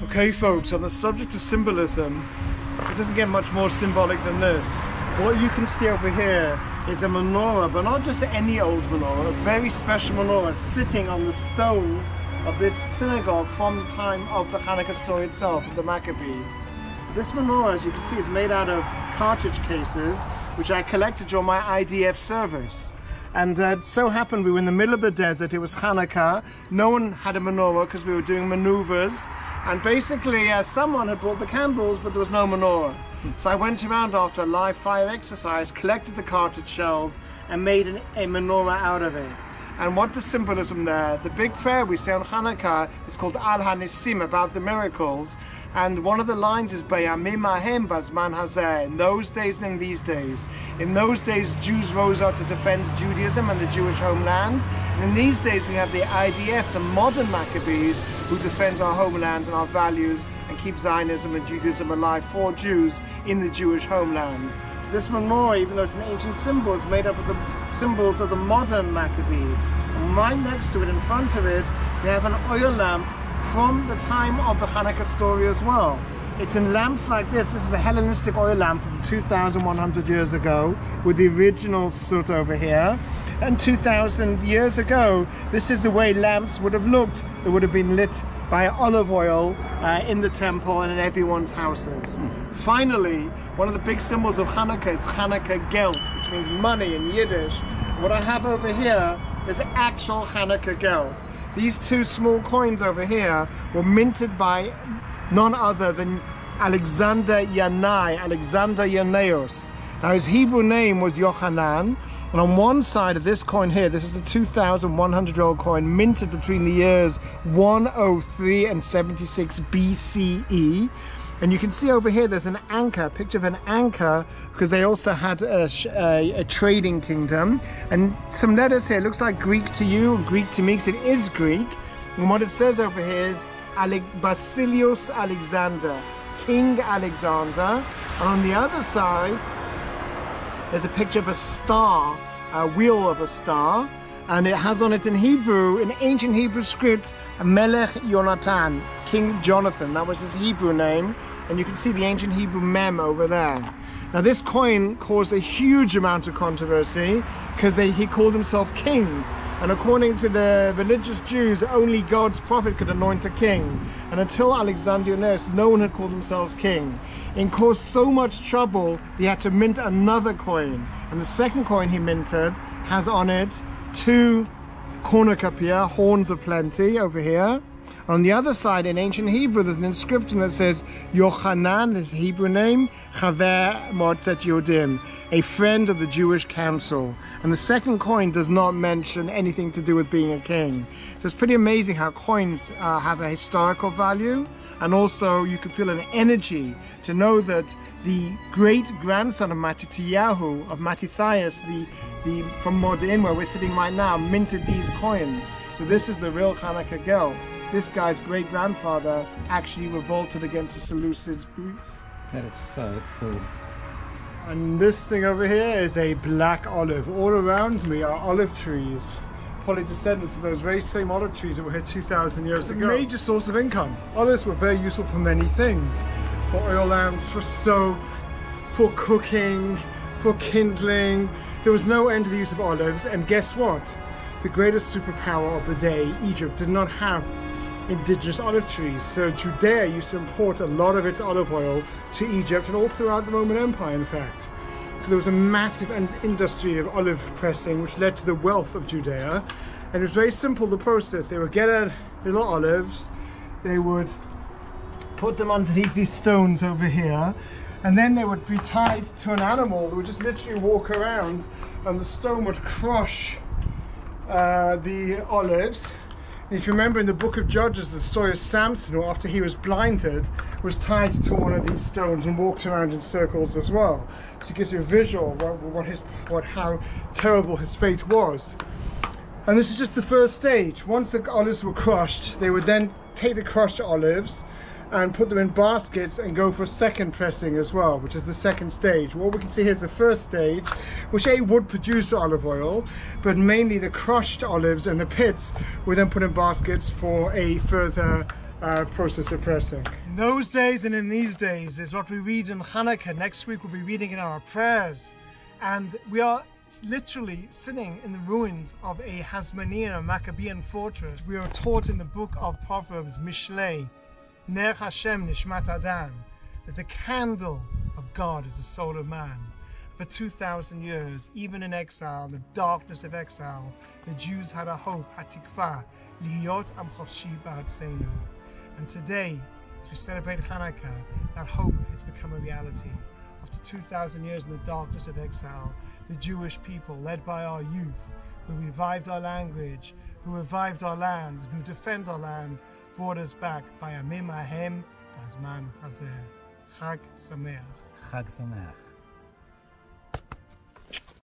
Okay folks, on the subject of symbolism, it doesn't get much more symbolic than this. What you can see over here is a menorah, but not just any old menorah, a very special menorah sitting on the stones of this synagogue from the time of the Hanukkah story itself, of the Maccabees. This menorah, as you can see, is made out of cartridge cases, which I collected during my IDF service. And it so happened we were in the middle of the desert, it was Hanukkah, no one had a menorah because we were doing maneuvers, and basically someone had brought the candles but there was no menorah. So I went around after a live fire exercise, collected the cartridge shells and made a menorah out of it. And what the symbolism there, the big prayer we say on Hanukkah is called Al HaNisim, about the miracles. And one of the lines is Bayamim Hahem Bazman Hazeh, in those days and in these days. In those days, Jews rose up to defend Judaism and the Jewish homeland. And in these days, we have the IDF, the modern Maccabees, who defend our homeland and our values and keep Zionism and Judaism alive for Jews in the Jewish homeland. This menorah, even though it's an ancient symbol, is made up of the symbols of the modern Maccabees. And right next to it, in front of it, we have an oil lamp from the time of the Hanukkah story as well. It's in lamps like this. This is a Hellenistic oil lamp from 2,100 years ago with the original soot over here. And 2,000 years ago, this is the way lamps would have looked. They would have been lit by olive oil in the temple and in everyone's houses. Finally, one of the big symbols of Hanukkah is Hanukkah Geld, which means money in Yiddish. What I have over here is actual Hanukkah Geld. These two small coins over here were minted by none other than Alexander Yaneos. Now his Hebrew name was Yochanan, and on one side of this coin here, this is a 2,100-year-old coin minted between the years 103 and 76 BCE. And you can see over here there's an anchor, a picture of an anchor, because they also had a trading kingdom. And some letters here, looks like Greek to you, Greek to me, because it is Greek. And what it says over here is Basilius Alexander, King Alexander. And on the other side, there's a picture of a star, a wheel of a star. And it has on it in Hebrew, in ancient Hebrew script, Melech Yonatan, King Jonathan. That was his Hebrew name. And you can see the ancient Hebrew mem over there. Now this coin caused a huge amount of controversy because he called himself king. And according to the religious Jews, only God's prophet could anoint a king. And until Alexander Yaneos, no one had called themselves king. It caused so much trouble, he had to mint another coin. And the second coin he minted has on it two cornucopia, horns of plenty, over here. On the other side, in ancient Hebrew, there's an inscription that says Yochanan, his Hebrew name, Chaver Motzet Yodim, a friend of the Jewish council. And the second coin does not mention anything to do with being a king. So it's pretty amazing how coins have a historical value, and also you can feel an energy to know that the great-grandson of Matityahu, of Mattathias, from Modin, where we're sitting right now, minted these coins. So this is the real Hanukkah Geld. This guy's great-grandfather actually revolted against the Seleucid Greeks. That is so cool. And this thing over here is a black olive. All around me are olive trees, probably descendants of those very same olive trees that were here 2,000 years ago. A major source of income. Olives were very useful for many things. For oil lamps, for soap, for cooking, for kindling. There was no end to the use of olives, and guess what? The greatest superpower of the day, Egypt, did not have indigenous olive trees. So Judea used to import a lot of its olive oil to Egypt and all throughout the Roman Empire, in fact. So there was a massive industry of olive pressing, which led to the wealth of Judea. And it was very simple, the process. They would get little olives, they would put them underneath these stones over here, and then they would be tied to an animal that would just literally walk around, and the stone would crush the olives. And if you remember in the book of Judges, the story of Samson, who after he was blinded, was tied to one of these stones and walked around in circles as well. So it gives you a visual of how terrible his fate was. And this is just the first stage. Once the olives were crushed, they would then take the crushed olives and put them in baskets and go for second pressing as well, which is the second stage. What we can see here is the first stage, which would produce olive oil, but mainly the crushed olives and the pits were then put in baskets for a further process of pressing. In those days and in these days is what we read in Hanukkah. Next week we'll be reading in our prayers. And we are literally sitting in the ruins of a Hasmonean, a Maccabean fortress. We are taught in the book of Proverbs, Mishlei, Ner Hashem Nishmat Adam, that the candle of God is the soul of man. For 2,000 years, even in exile, the darkness of exile, the Jews had a hope, hatikva, lihiyot am chofshi ba'atzenu. And today, as we celebrate Hanukkah, that hope has become a reality. After 2,000 years in the darkness of exile, the Jewish people, led by our youth, who revived our language, who revived our land, who defend our land, brought us back by Amim Ahem, Bazman Hazer. Chag Sameach. Chag Sameach.